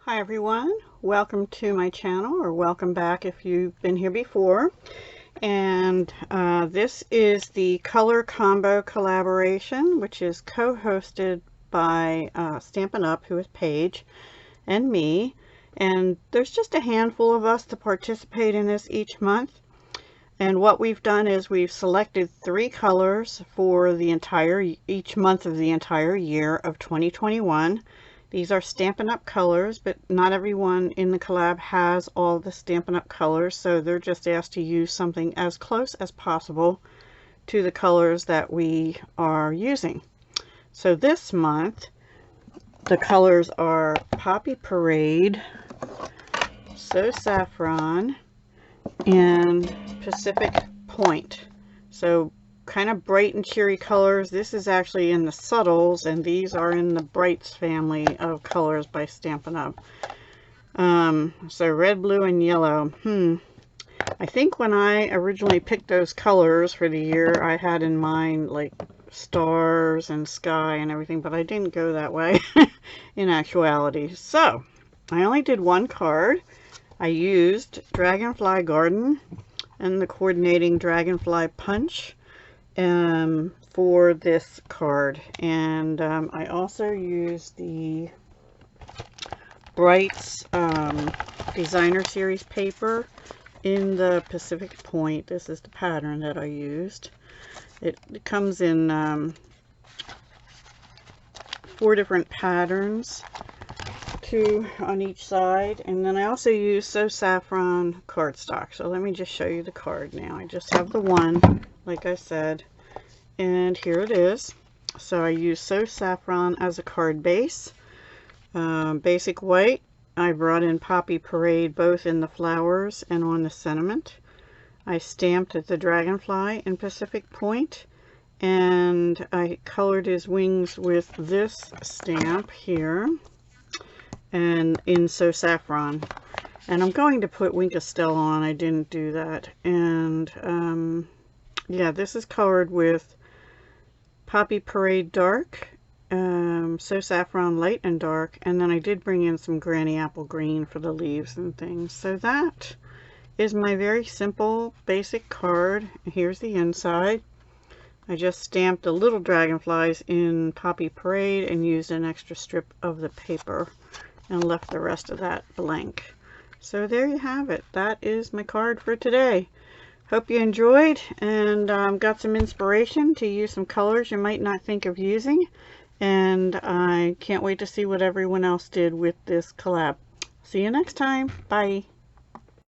Hi everyone, welcome to my channel, or welcome back if you've been here before. And this is the color combo collaboration, which is co-hosted by Stampin' Up, who is Paige, and me. And there's just a handful of us to participate in this each month. And what we've done is we've selected 3 colors for each month of the entire year of 2021. These are Stampin' Up colors, but not everyone in the collab has all the Stampin' Up colors, so they're just asked to use something as close as possible to the colors that we are using. So this month, the colors are Poppy Parade, So Saffron, and Pacific Point. So kind of bright and cheery colors. This is actually in the subtles, and these are in the brights family of colors by Stampin' Up. So red, blue, and yellow. I think when I originally picked those colors for the year, I had in mind like stars and sky and everything, but I didn't go that way in actuality. So I only did one card. I used Dragonfly Garden and the coordinating Dragonfly Punch for this card, and I also used the Brights Designer Series paper in the Pacific Point. This is the pattern that I used. It comes in 4 different patterns, 2 on each side, and then I also use So Saffron cardstock. So let me just show you the card now. I just have the one, like I said, and here it is. So I use So Saffron as a card base. Basic white. I brought in Poppy Parade both in the flowers and on the sentiment. I stamped the dragonfly in Pacific Point, and I colored his wings with this stamp here and in So Saffron. And I'm going to put Wink Estelle on. I didn't do that. And yeah, this is colored with Poppy Parade Dark, So Saffron Light and Dark, and then I did bring in some Granny Apple Green for the leaves and things. So that is my very simple basic card. Here's the inside. I just stamped the little dragonflies in Poppy Parade and used an extra strip of the paper and left the rest of that blank. So there you have it. That is my card for today. Hope you enjoyed and got some inspiration to use some colors you might not think of using. And I can't wait to see what everyone else did with this collab. See you next time. Bye.